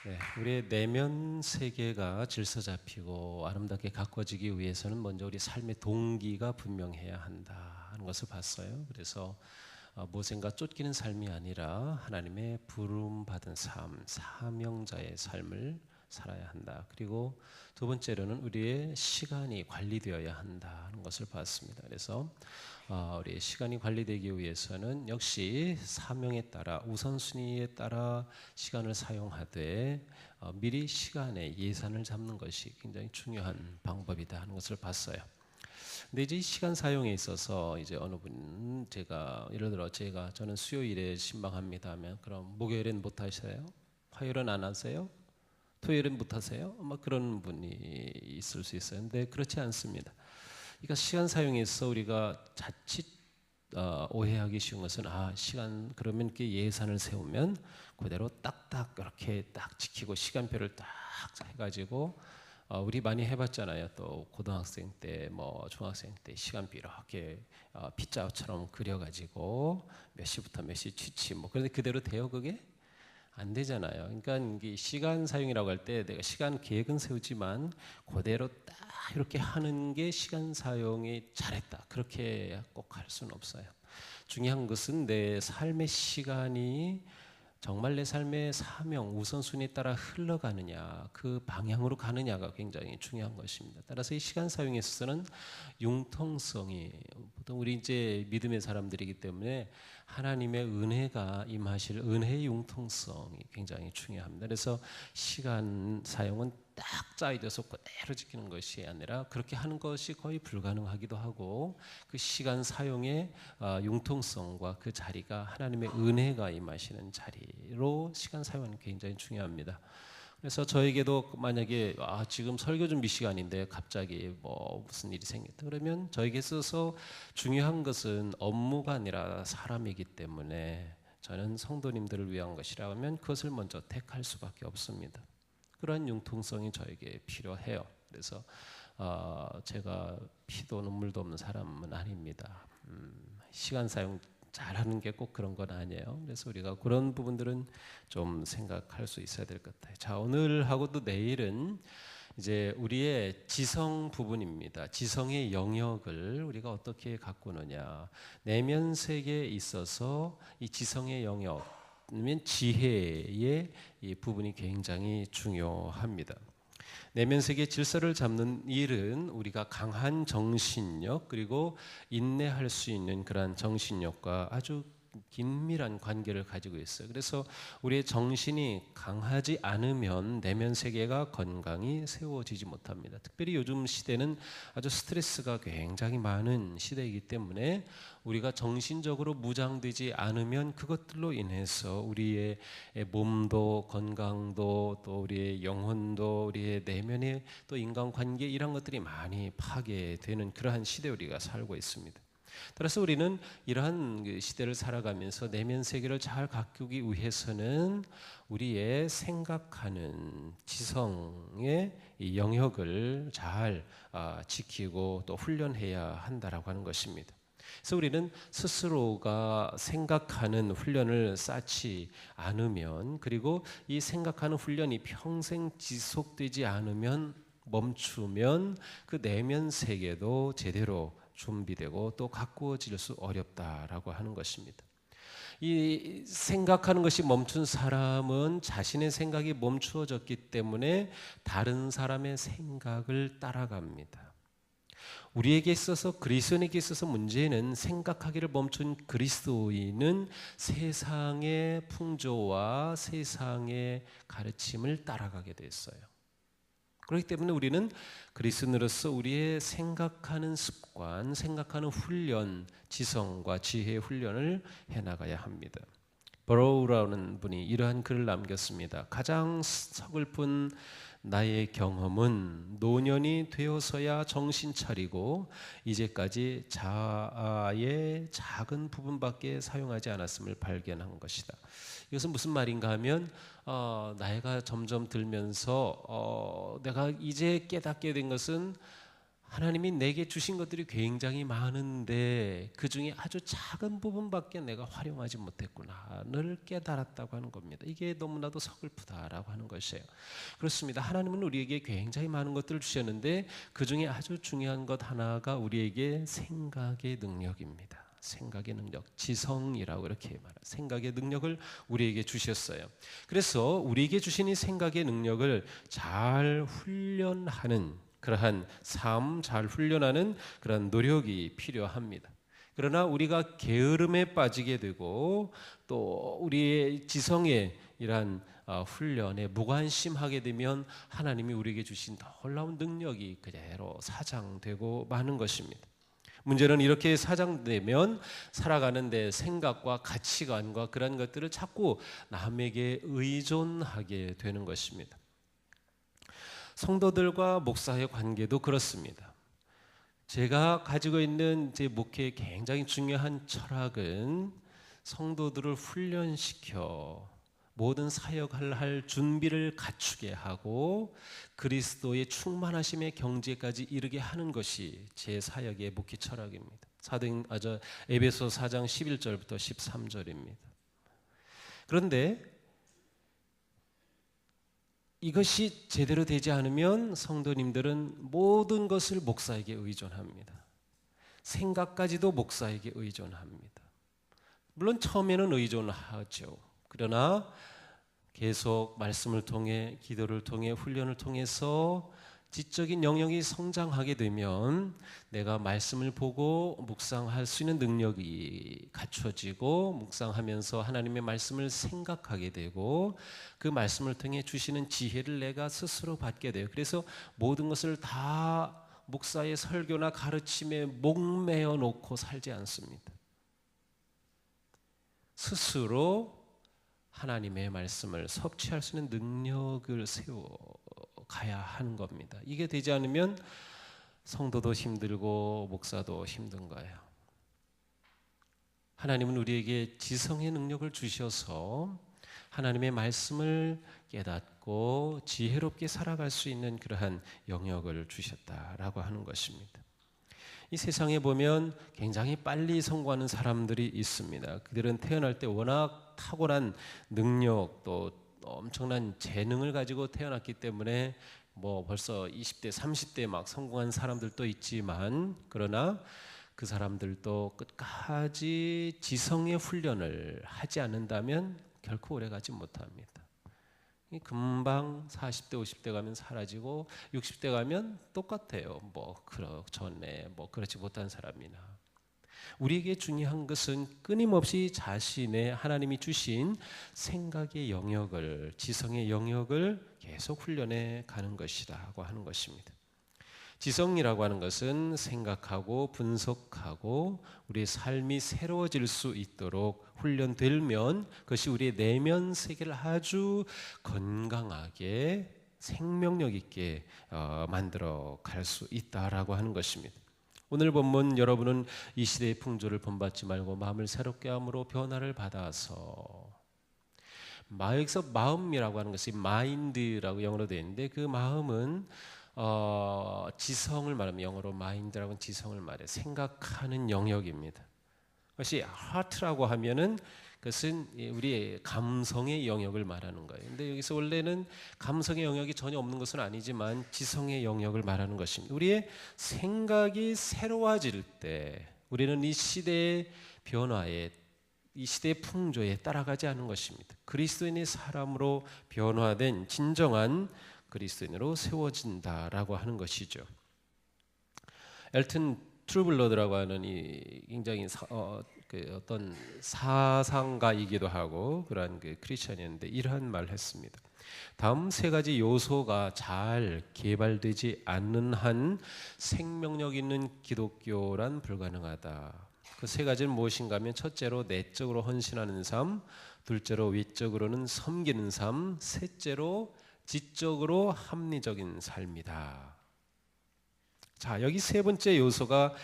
네, 우리의 내면 세계가 질서 잡히고 아름답게 가꿔지기 위해서는 먼저 우리 삶의 동기가 분명해야 한다 하는 것을 봤어요. 그래서 무엇인가 쫓기는 삶이 아니라 하나님의 부름 받은 삶, 사명자의 삶을 살아야 한다. 그리고 두 번째로는 우리의 시간이 관리되어야 한다는 것을 봤습니다. 그래서 우리의 시간이 관리되기 위해서는 역시 사명에 따라 우선순위에 따라 시간을 사용하되 미리 시간의 예산을 잡는 것이 굉장히 중요한 방법이다 하는 것을 봤어요. 근데 이제 시간 사용에 있어서 이제 어느 분 예를 들어 저는 수요일에 신방합니다 하면 그럼 목요일엔 못 하세요? 화요일은 안 하세요? 토요일은 못 하세요? 그런 분이 있을 수 있어요. 근데 그렇지 않습니다. 그러니까 시간 사용에서 우리가 자칫 오해하기 쉬운 것은 시간 그러면 이렇게 예산을 세우면 그대로 딱딱 그렇게 딱 지키고 시간표를 딱 해가지고 우리 많이 해봤잖아요. 또 고등학생 때, 중학생 때 시간표 이렇게 피자처럼 그려가지고 몇 시부터 몇 시 취침 그런데 그대로 돼요 그게? 안 되잖아요. 그러니까 이게 시간 사용이라고 할 때 내가 시간 계획은 세우지만 그대로 딱 이렇게 하는 게 시간 사용이 잘했다 그렇게 꼭 할 수는 없어요. 중요한 것은 내 삶의 시간이 정말 내 삶의 사명 우선순위에 따라 흘러가느냐 그 방향으로 가느냐가 굉장히 중요한 것입니다. 따라서 이 시간 사용에 있어서는 융통성이 보통 우리 이제 믿음의 사람들이기 때문에 하나님의 은혜가 임하실 은혜의 융통성이 굉장히 중요합니다. 그래서 시간 사용은 딱 짜여져서 그대로 지키는 것이 아니라 그렇게 하는 것이 거의 불가능하기도 하고 그 시간 사용의 융통성과 그 자리가 하나님의 은혜가 임하시는 자리로 시간 사용은 굉장히 중요합니다. 그래서 저에게도 만약에 지금 설교 준비 시간인데 갑자기 무슨 일이 생겼다 그러면 저에게 있어서 중요한 것은 업무가 아니라 사람이기 때문에 저는 성도님들을 위한 것이라면 그것을 먼저 택할 수밖에 없습니다. 그러한 융통성이 저에게 필요해요. 그래서 제가 피도 눈물도 없는 사람은 아닙니다. 시간 사용 잘하는 게 꼭 그런 건 아니에요. 그래서 우리가 그런 부분들은 좀 생각할 수 있어야 될 것 같아요. 자, 오늘하고도 내일은 이제 우리의 지성 부분입니다. 지성의 영역을 우리가 어떻게 가꾸느냐. 내면 세계에 있어서 이 지성의 영역 지혜의 이 부분이 굉장히 중요합니다. 내면 세계 질서를 잡는 일은 우리가 강한 정신력 그리고 인내할 수 있는 그러한 정신력과 아주 긴밀한 관계를 가지고 있어요. 그래서 우리의 정신이 강하지 않으면 내면 세계가 건강히 세워지지 못합니다. 특별히 요즘 시대는 아주 스트레스가 굉장히 많은 시대이기 때문에 우리가 정신적으로 무장되지 않으면 그것들로 인해서 우리의 몸도 건강도 또 우리의 영혼도 우리의 내면의 또 인간관계 이런 것들이 많이 파괴되는 그러한 시대에 우리가 살고 있습니다. 따라서 우리는 이러한 시대를 살아가면서 내면 세계를 잘 가꾸기 위해서는 우리의 생각하는 지성의 영역을 잘 지키고 또 훈련해야 한다라고 하는 것입니다. 그래서 우리는 스스로가 생각하는 훈련을 쌓지 않으면 그리고 이 생각하는 훈련이 평생 지속되지 않으면 멈추면 그 내면 세계도 제대로 준비되고 또 가꾸어질 수 어렵다라고 하는 것입니다. 이 생각하는 것이 멈춘 사람은 자신의 생각이 멈추어졌기 때문에 다른 사람의 생각을 따라갑니다. 우리에게 있어서 그리스도인에게 있어서 문제는 생각하기를 멈춘 그리스도인은 세상의 풍조와 세상의 가르침을 따라가게 됐어요. 그렇기 때문에 우리는 그리스도인으로서 우리의 생각하는 습관, 생각하는 훈련, 지성과 지혜의 훈련을 해나가야 합니다. 버로우라는 분이 이러한 글을 남겼습니다. 가장 서글픈 나의 경험은 노년이 되어서야 정신 차리고 이제까지 자아의 작은 부분밖에 사용하지 않았음을 발견한 것이다. 이것은 무슨 말인가 하면 나이가 점점 들면서 내가 이제 깨닫게 된 것은 하나님이 내게 주신 것들이 굉장히 많은데 그 중에 아주 작은 부분밖에 내가 활용하지 못했구나를 깨달았다고 하는 겁니다. 이게 너무나도 서글프다라고 하는 것이에요. 그렇습니다. 하나님은 우리에게 굉장히 많은 것들을 주셨는데 그 중에 아주 중요한 것 하나가 우리에게 생각의 능력입니다. 생각의 능력, 지성이라고 이렇게 말해요. 생각의 능력을 우리에게 주셨어요. 그래서 우리에게 주신 이 생각의 능력을 잘 훈련하는 그러한 삶, 잘 훈련하는 그런 노력이 필요합니다. 그러나 우리가 게으름에 빠지게 되고 또 우리의 지성의 이러한 훈련에 무관심하게 되면 하나님이 우리에게 주신 놀라운 능력이 그대로 사장되고 마는 것입니다. 문제는 이렇게 사장되면 살아가는 데 생각과 가치관과 그런 것들을 자꾸 남에게 의존하게 되는 것입니다. 성도들과 목사의 관계도 그렇습니다. 제가 가지고 있는 제 목회의 굉장히 중요한 철학은 성도들을 훈련시켜 모든 사역을 할 준비를 갖추게 하고 그리스도의 충만하심의 경지까지 이르게 하는 것이 제 사역의 목회 철학입니다. 에베소 4장 11절부터 13절입니다. 그런데 이것이 제대로 되지 않으면 성도님들은 모든 것을 목사에게 의존합니다. 생각까지도 목사에게 의존합니다. 물론 처음에는 의존하죠. 그러나 계속 말씀을 통해 기도를 통해 훈련을 통해서 지적인 영역이 성장하게 되면 내가 말씀을 보고 묵상할 수 있는 능력이 갖춰지고 묵상하면서 하나님의 말씀을 생각하게 되고 그 말씀을 통해 주시는 지혜를 내가 스스로 받게 돼요. 그래서 모든 것을 다 목사의 설교나 가르침에 목매어 놓고 살지 않습니다. 스스로 하나님의 말씀을 섭취할 수 있는 능력을 세워가야 하는 겁니다. 이게 되지 않으면 성도도 힘들고 목사도 힘든 거예요. 하나님은 우리에게 지성의 능력을 주셔서 하나님의 말씀을 깨닫고 지혜롭게 살아갈 수 있는 그러한 영역을 주셨다라고 하는 것입니다. 이 세상에 보면 굉장히 빨리 성공하는 사람들이 있습니다. 그들은 태어날 때 워낙 탁월한 능력 또 엄청난 재능을 가지고 태어났기 때문에 뭐 벌써 20대, 30대 막 성공한 사람들도 있지만 그러나 그 사람들도 끝까지 지성의 훈련을 하지 않는다면 결코 오래가지 못합니다. 금방 40대, 50대 가면 사라지고 60대 가면 똑같아요. 전에 그렇지 못한 사람이나. 우리에게 중요한 것은 끊임없이 자신의 하나님이 주신 생각의 영역을, 지성의 영역을 계속 훈련해 가는 것이라고 하는 것입니다. 지성이라고 하는 것은 생각하고 분석하고 우리의 삶이 새로워질 수 있도록 훈련되면 그것이 우리의 내면 세계를 아주 건강하게 생명력 있게 만들어 갈 수 있다라고 하는 것입니다. 오늘 본문 여러분은 이 시대의 풍조를 본받지 말고 마음을 새롭게 함으로 변화를 받아서 여기서 마음이라고 하는 것이 마인드라고 영어로 되어 있는데 그 마음은 지성을 말하면 영어로 마인드라고는 지성을 말해요. 생각하는 영역입니다. 그것이 하트라고 하면은 그것은 우리의 감성의 영역을 말하는 거예요. 근데 여기서 원래는 감성의 영역이 전혀 없는 것은 아니지만 지성의 영역을 말하는 것입니다. 우리의 생각이 새로워질 때 우리는 이 시대의 변화에 이 시대의 풍조에 따라가지 않는 것입니다. 그리스도인의 사람으로 변화된 진정한 그리스도인으로 세워진다라고 하는 것이죠. 엘튼 트루블러드라고 하는 이 굉장히 어떤 사상가이기도 하고 그러한 크리스천이었는데 이러한 말을 했습니다. 다음 세 가지 요소가 잘 개발되지 않는 한 생명력 있는 기독교란 불가능하다. 그 세 가지는 무엇인가 하면 첫째로 내적으로 헌신하는 삶, 둘째로 외적으로는 섬기는 삶, 셋째로 지적으로 합리적인 삶이다. 자, 여기 세 번째 요소가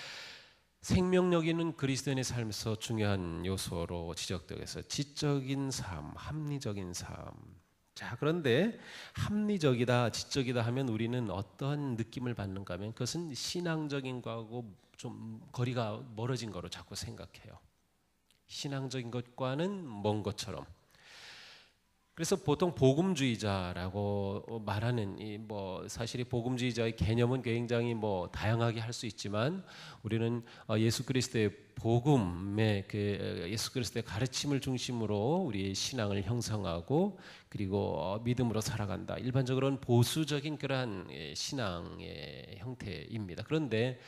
생명력 있는 그리스도인의 삶에서 중요한 요소로 지적되어서 지적인 삶, 합리적인 삶. 자, 그런데 합리적이다, 지적이다 하면 우리는 어떤 느낌을 받는가 하면 그것은 신앙적인 거하고 좀 거리가 멀어진 거로 자꾸 생각해요. 신앙적인 것과는 먼 것처럼. 그래서 보통 복음주의자라고 말하는 사실 이 복음주의자의 개념은 굉장히 다양하게 할 수 있지만 우리는 예수 그리스도의 복음의 예수 그리스도의 가르침을 중심으로 우리의 신앙을 형성하고 그리고 믿음으로 살아간다. 일반적으로는 보수적인 그러한 신앙의 형태입니다. 그런데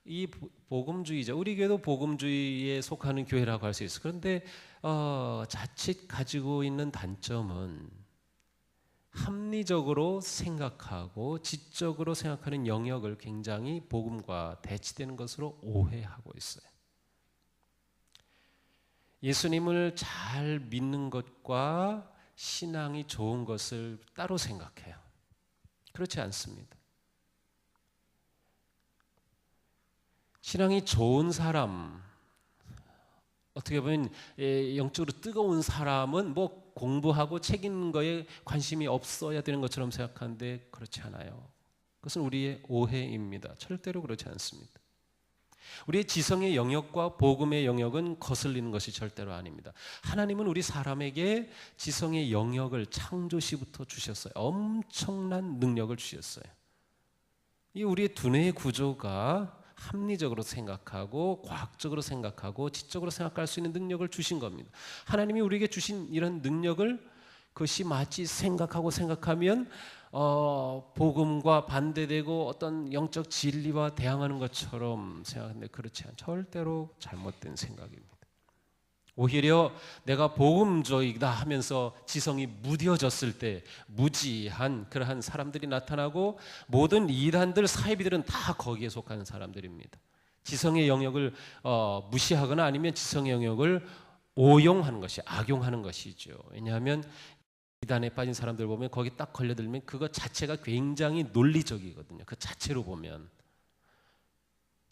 이 복음주의자, 우리 교회도 복음주의에 속하는 교회라고 할 수 있어요. 그런데 자칫 가지고 있는 단점은 합리적으로 생각하고 지적으로 생각하는 영역을 굉장히 복음과 대치되는 것으로 오해하고 있어요. 예수님을 잘 믿는 것과 신앙이 좋은 것을 따로 생각해요. 그렇지 않습니다. 신앙이 좋은 사람, 어떻게 보면 영적으로 뜨거운 사람은 공부하고 책 읽는 거에 관심이 없어야 되는 것처럼 생각하는데 그렇지 않아요. 그것은 우리의 오해입니다. 절대로 그렇지 않습니다. 우리의 지성의 영역과 복음의 영역은 거슬리는 것이 절대로 아닙니다. 하나님은 우리 사람에게 지성의 영역을 창조시부터 주셨어요. 엄청난 능력을 주셨어요. 이 우리의 두뇌의 구조가 합리적으로 생각하고 과학적으로 생각하고 지적으로 생각할 수 있는 능력을 주신 겁니다. 하나님이 우리에게 주신 이런 능력을 그것이 마치 생각하면 복음과 반대되고 어떤 영적 진리와 대항하는 것처럼 생각하는데 그렇지 않아요. 절대로 잘못된 생각입니다. 오히려 내가 복음주의다 하면서 지성이 무뎌졌을 때 무지한 그러한 사람들이 나타나고 모든 이단들 사이비들은 다 거기에 속하는 사람들입니다. 지성의 영역을 무시하거나 아니면 지성의 영역을 오용하는 것이 악용하는 것이죠. 왜냐하면 이단에 빠진 사람들 보면 거기 딱 걸려들면 그것 자체가 굉장히 논리적이거든요. 그 자체로 보면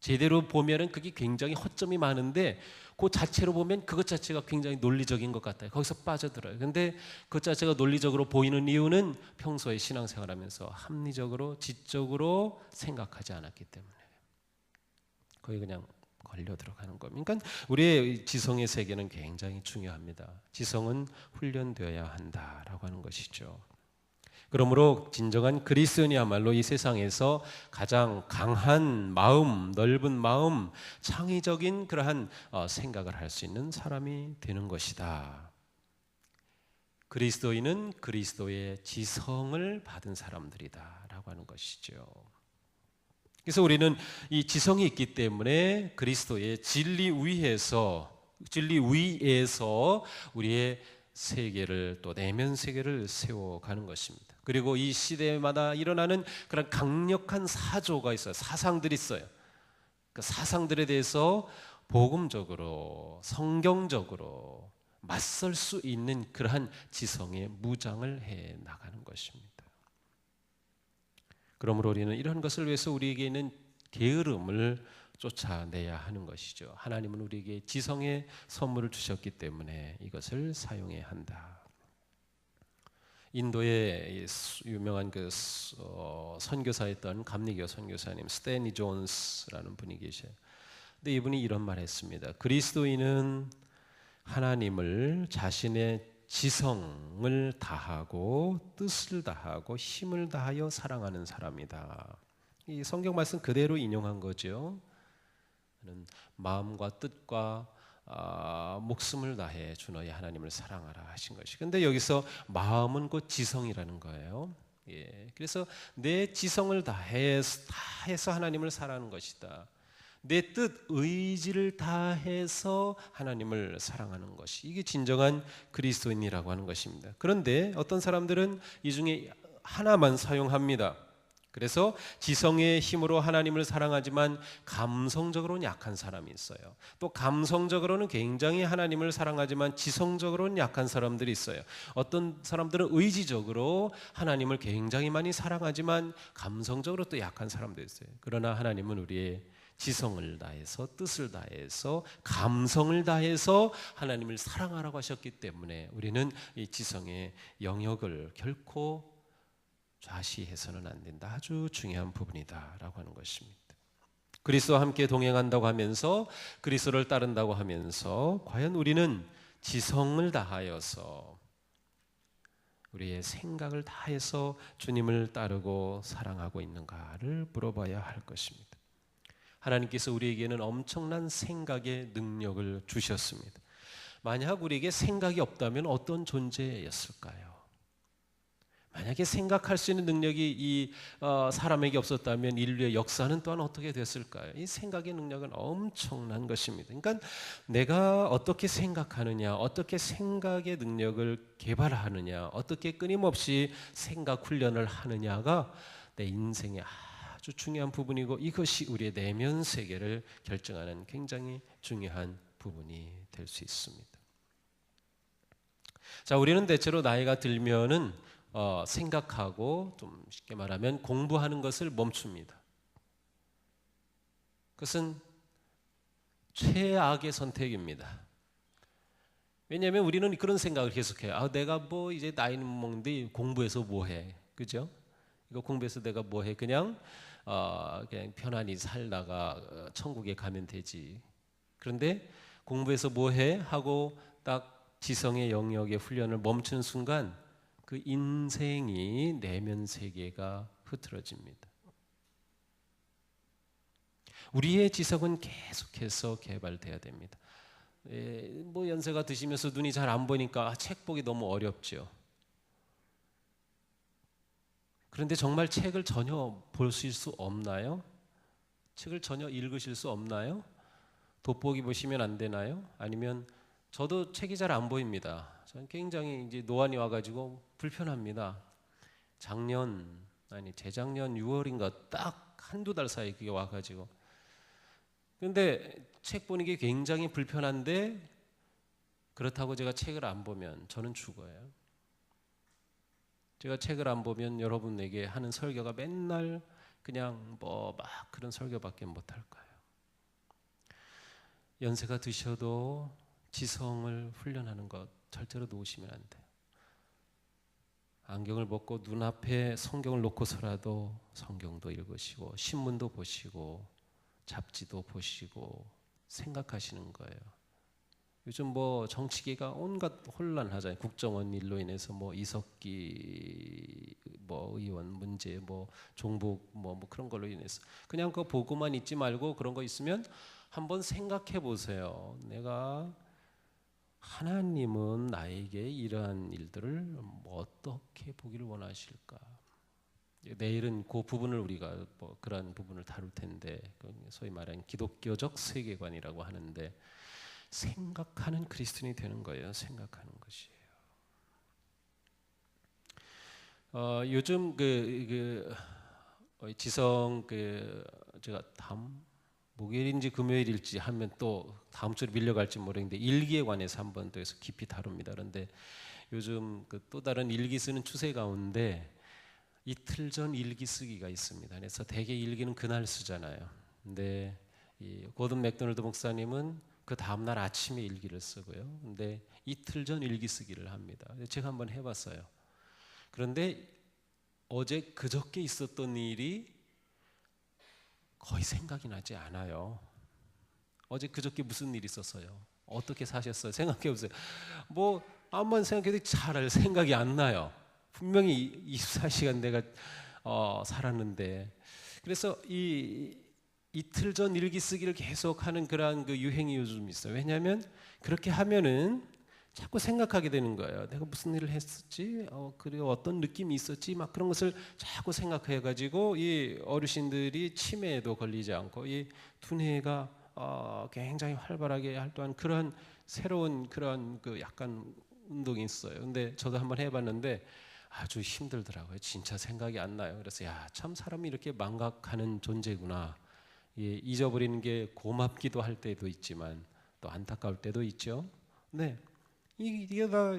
제대로 보면은 그게 굉장히 허점이 많은데 그 자체로 보면 그것 자체가 굉장히 논리적인 것 같아요. 거기서 빠져들어요. 근데 그 자체가 논리적으로 보이는 이유는 평소에 신앙생활하면서 합리적으로 지적으로 생각하지 않았기 때문에 거기 그냥 걸려 들어가는 겁니다. 그러니까 우리의 지성의 세계는 굉장히 중요합니다. 지성은 훈련되어야 한다라고 하는 것이죠. 그러므로 진정한 그리스도인이야말로 이 세상에서 가장 강한 마음, 넓은 마음, 창의적인 그러한 생각을 할 수 있는 사람이 되는 것이다. 그리스도인은 그리스도의 지성을 받은 사람들이다라고 하는 것이죠. 그래서 우리는 이 지성이 있기 때문에 그리스도의 진리 위에서 우리의 세계를 또 내면 세계를 세워가는 것입니다. 그리고 이 시대마다 일어나는 그런 강력한 사조가 있어요. 사상들이 있어요. 그 사상들에 대해서 복음적으로 성경적으로 맞설 수 있는 그러한 지성의 무장을 해 나가는 것입니다. 그러므로 우리는 이런 것을 위해서 우리에게 있는 게으름을 쫓아내야 하는 것이죠. 하나님은 우리에게 지성의 선물을 주셨기 때문에 이것을 사용해야 한다. 인도의 유명한 선교사였던 감리교 선교사님 스탠리 존스라는 분이 계셔요. 근데 이분이 이런 말을 했습니다. 그리스도인은 하나님을 자신의 지성을 다하고 뜻을 다하고 힘을 다하여 사랑하는 사람이다. 이 성경 말씀 그대로 인용한 거죠. 마음과 뜻과 목숨을 다해 주 너의 하나님을 사랑하라 하신 것이. 근데 여기서 마음은 곧 지성이라는 거예요. 그래서 내 지성을 다해서 하나님을 사랑하는 것이다. 내 뜻, 의지를 다해서 하나님을 사랑하는 것이 이게 진정한 그리스도인이라고 하는 것입니다. 그런데 어떤 사람들은 이 중에 하나만 사용합니다. 그래서 지성의 힘으로 하나님을 사랑하지만 감성적으로는 약한 사람이 있어요. 또 감성적으로는 굉장히 하나님을 사랑하지만 지성적으로는 약한 사람들이 있어요. 어떤 사람들은 의지적으로 하나님을 굉장히 많이 사랑하지만 감성적으로 또 약한 사람도 있어요. 그러나 하나님은 우리의 지성을 다해서 뜻을 다해서 감성을 다해서 하나님을 사랑하라고 하셨기 때문에 우리는 이 지성의 영역을 결코 좌시해서는 안 된다. 아주 중요한 부분이다라고 하는 것입니다. 그리스도와 함께 동행한다고 하면서 그리스도를 따른다고 하면서 과연 우리는 지성을 다하여서 우리의 생각을 다해서 주님을 따르고 사랑하고 있는가를 물어봐야 할 것입니다. 하나님께서 우리에게는 엄청난 생각의 능력을 주셨습니다. 만약 우리에게 생각이 없다면 어떤 존재였을까요? 만약에 생각할 수 있는 능력이 이 사람에게 없었다면 인류의 역사는 또한 어떻게 됐을까요? 이 생각의 능력은 엄청난 것입니다. 그러니까 내가 어떻게 생각하느냐, 어떻게 생각의 능력을 개발하느냐, 어떻게 끊임없이 생각 훈련을 하느냐가 내 인생의 아주 중요한 부분이고 이것이 우리의 내면 세계를 결정하는 굉장히 중요한 부분이 될 수 있습니다. 자, 우리는 대체로 나이가 들면은 생각하고 좀 쉽게 말하면 공부하는 것을 멈춥니다. 그것은 최악의 선택입니다. 왜냐하면 우리는 그런 생각을 계속해요. 내가 뭐 이제 나이는 먹는데 공부해서 뭐해, 그죠? 이거 공부해서 내가 뭐해? 그냥 편안히 살다가 천국에 가면 되지. 그런데 공부해서 뭐해? 하고 딱 지성의 영역의 훈련을 멈추는 순간 그 인생이 내면 세계가 흐트러집니다. 우리의 지성은 계속해서 개발돼야 됩니다. 뭐 연세가 드시면서 눈이 잘 안 보니까 책 보기 너무 어렵죠. 그런데 정말 책을 전혀 보실 수 없나요? 책을 전혀 읽으실 수 없나요? 돋보기 보시면 안 되나요? 아니면 저도 책이 잘 안 보입니다. 저는 굉장히 이제 노안이 와가지고 불편합니다. 재작년 6월인가 딱 한두 달 사이에 그게 와가지고. 근데 책 보는 게 굉장히 불편한데 그렇다고 제가 책을 안 보면 저는 죽어요. 제가 책을 안 보면 여러분에게 하는 설교가 맨날 그냥 뭐 막 그런 설교밖에 못할 거예요. 연세가 드셔도 지성을 훈련하는 것 절대로 놓으시면 안 돼요. 안경을 벗고 눈앞에 성경을 놓고서라도 성경도 읽으시고 신문도 보시고 잡지도 보시고 생각하시는 거예요. 요즘 뭐 정치계가 온갖 혼란하잖아요. 국정원 일로 인해서 뭐 이석기 뭐 의원 문제, 뭐 종북 뭐 그런 걸로 인해서 그냥 그거 보고만 있지 말고 그런 거 있으면 한번 생각해 보세요. 내가 하나님은 나에게 이러한 일들을 어떻게 보기를 원하실까? 내일은 그 부분을 우리가 뭐 그런 부분을 다룰 텐데 소위 말하는 기독교적 세계관이라고 하는데 생각하는 그리스도인이 되는 거예요. 생각하는 것이에요. 요즘 지성 제가 목요일인지 금요일일지 하면 또 다음 주로 밀려갈지 모르겠는데 일기에 관해서 한번 더 해서 깊이 다룹니다. 그런데 요즘 또 다른 일기 쓰는 추세 가운데 이틀 전 일기 쓰기가 있습니다. 그래서 대개 일기는 그날 쓰잖아요. 근데 이 고든 맥도널드 목사님은 그 다음 날 아침에 일기를 쓰고요. 근데 이틀 전 일기 쓰기를 합니다. 제가 한번 해봤어요. 그런데 어제 그저께 있었던 일이 거의 생각이 나지 않아요. 어제 그저께 무슨 일이 있었어요? 어떻게 사셨어요? 생각해 보세요. 뭐 아무만 생각해도 잘 생각이 안 나요. 분명히 24시간 내가 살았는데 그래서 이틀 전 일기 쓰기를 계속하는 그러한 그 유행이 요즘 있어요. 왜냐하면 그렇게 하면은 자꾸 생각하게 되는 거예요. 내가 무슨 일을 했었지? 그리고 어떤 느낌이 있었지? 막 그런 것을 자꾸 생각해가지고 이 어르신들이 치매에도 걸리지 않고 이 두뇌가 굉장히 활발하게 활동한 그런 새로운 그런 그 약간 운동이 있어요. 근데 저도 한번 해봤는데 아주 힘들더라고요. 진짜 생각이 안 나요. 그래서 참 사람이 이렇게 망각하는 존재구나. 잊어버리는 게 고맙기도 할 때도 있지만 또 안타까울 때도 있죠. 네. 이게 다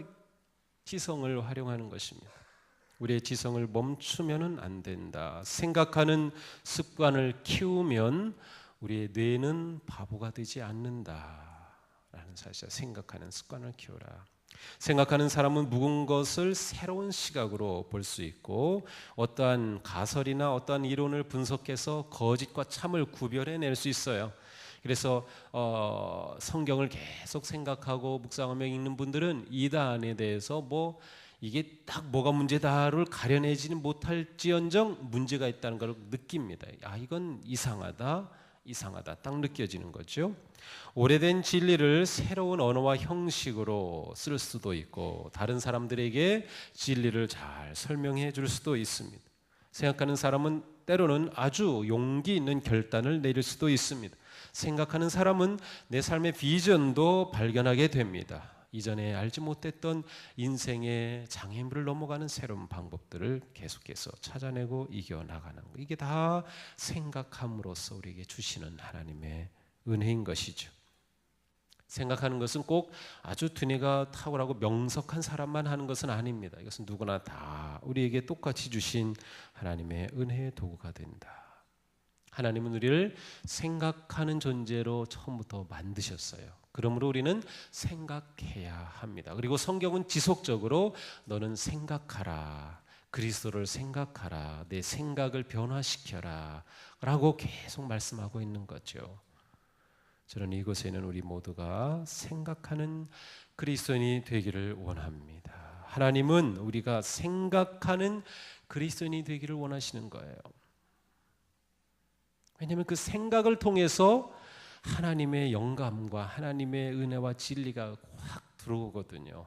지성을 활용하는 것입니다. 우리의 지성을 멈추면은 안 된다. 생각하는 습관을 키우면 우리의 뇌는 바보가 되지 않는다라는 사실을 생각하는 습관을 키우라. 생각하는 사람은 묵은 것을 새로운 시각으로 볼 수 있고 어떠한 가설이나 어떠한 이론을 분석해서 거짓과 참을 구별해낼 수 있어요. 그래서 성경을 계속 생각하고 묵상하며 읽는 분들은 이단에 대해서 이게 딱 뭐가 문제다를 가려내지는 못할지언정 문제가 있다는 걸 느낍니다. 이건 이상하다 딱 느껴지는 거죠. 오래된 진리를 새로운 언어와 형식으로 쓸 수도 있고 다른 사람들에게 진리를 잘 설명해 줄 수도 있습니다. 생각하는 사람은 때로는 아주 용기 있는 결단을 내릴 수도 있습니다. 생각하는 사람은 내 삶의 비전도 발견하게 됩니다. 이전에 알지 못했던 인생의 장애물을 넘어가는 새로운 방법들을 계속해서 찾아내고 이겨나가는 것. 이게 다 생각함으로써 우리에게 주시는 하나님의 은혜인 것이죠. 생각하는 것은 꼭 아주 두뇌가 탁월하고 명석한 사람만 하는 것은 아닙니다. 이것은 누구나 다 우리에게 똑같이 주신 하나님의 은혜의 도구가 된다. 하나님은 우리를 생각하는 존재로 처음부터 만드셨어요. 그러므로 우리는 생각해야 합니다. 그리고 성경은 지속적으로 너는 생각하라, 그리스도를 생각하라, 내 생각을 변화시켜라 라고 계속 말씀하고 있는 거죠. 저는 이곳에는 우리 모두가 생각하는 그리스도인이 되기를 원합니다. 하나님은 우리가 생각하는 그리스도인이 되기를 원하시는 거예요. 왜냐하면 그 생각을 통해서 하나님의 영감과 하나님의 은혜와 진리가 확 들어오거든요.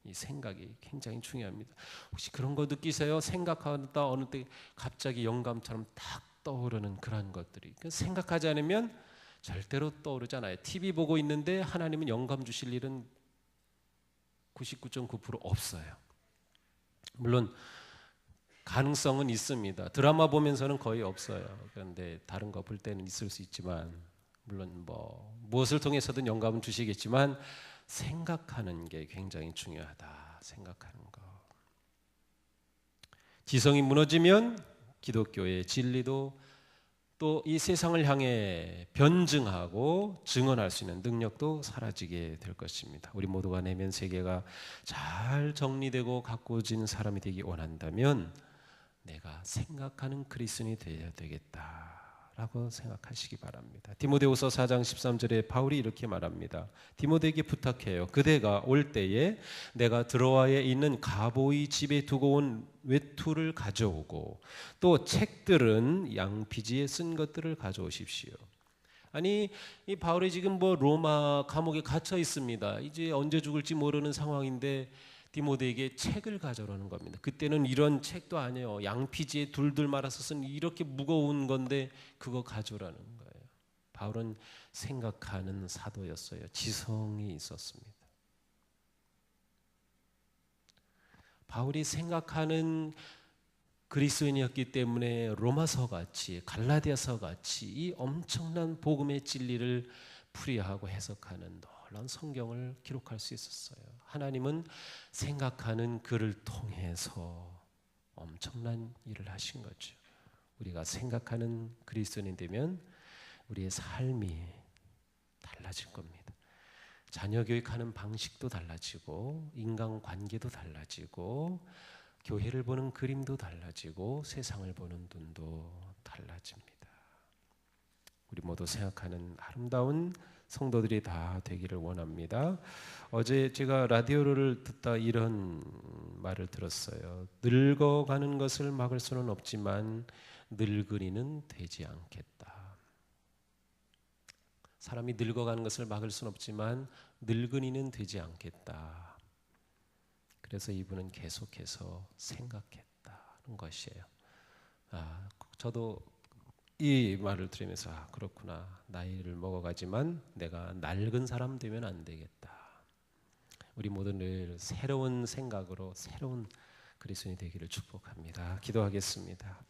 이 생각이 굉장히 중요합니다. 혹시 그런 거 느끼세요? 생각하다 어느 때 갑자기 영감처럼 딱 떠오르는 그런 것들이. 생각하지 않으면 절대로 떠오르잖아요. TV 보고 있는데 하나님은 영감 주실 일은 99.9% 없어요. 물론 가능성은 있습니다. 드라마 보면서는 거의 없어요. 그런데 다른 거 볼 때는 있을 수 있지만 물론 무엇을 통해서든 영감은 주시겠지만 생각하는 게 굉장히 중요하다. 생각하는 거. 지성이 무너지면 기독교의 진리도 또 이 세상을 향해 변증하고 증언할 수 있는 능력도 사라지게 될 것입니다. 우리 모두가 내면 세계가 잘 정리되고 가꾸어진 사람이 되기 원한다면 내가 생각하는 그리스도인이 되어야 되겠다라고 생각하시기 바랍니다. 디모데후서 4장 13절에 바울이 이렇게 말합니다. 디모데에게 부탁해요. 그대가 올 때에 내가 드로아에 있는 가보의 집에 두고 온 외투를 가져오고 또 책들은 양피지에 쓴 것들을 가져오십시오. 아니 이 바울이 지금 로마 감옥에 갇혀 있습니다. 이제 언제 죽을지 모르는 상황인데 디모데에게 책을 가져오라는 겁니다. 그때는 이런 책도 아니에요. 양피지에 둘둘 말아서 쓴 이렇게 무거운 건데 그거 가져오라는 거예요. 바울은 생각하는 사도였어요. 지성이 있었습니다. 바울이 생각하는 그리스도인이었기 때문에 로마서 같이 갈라디아서 같이 이 엄청난 복음의 진리를 풀이하고 해석하는 놀라운 성경을 기록할 수 있었어요. 하나님은 생각하는 그를 통해서 엄청난 일을 하신 거죠. 우리가 생각하는 그리스도인이 되면 우리의 삶이 달라질 겁니다. 자녀 교육하는 방식도 달라지고 인간관계도 달라지고 교회를 보는 그림도 달라지고 세상을 보는 눈도 달라집니다. 우리 모두 생각하는 아름다운 성도들이 다 되기를 원합니다. 어제 제가 라디오를 듣다 이런 말을 들었어요. 늙어가는 것을 막을 수는 없지만 늙은이는 되지 않겠다. 사람이 늙어가는 것을 막을 수는 없지만 늙은이는 되지 않겠다. 그래서 이분은 계속해서 생각했다는 것이에요. 저도 이 말을 들으면서 그렇구나. 나이를 먹어가지만 내가 낡은 사람 되면 안 되겠다. 우리 모두 늘 새로운 생각으로 새로운 그리스도인이 되기를 축복합니다. 기도하겠습니다.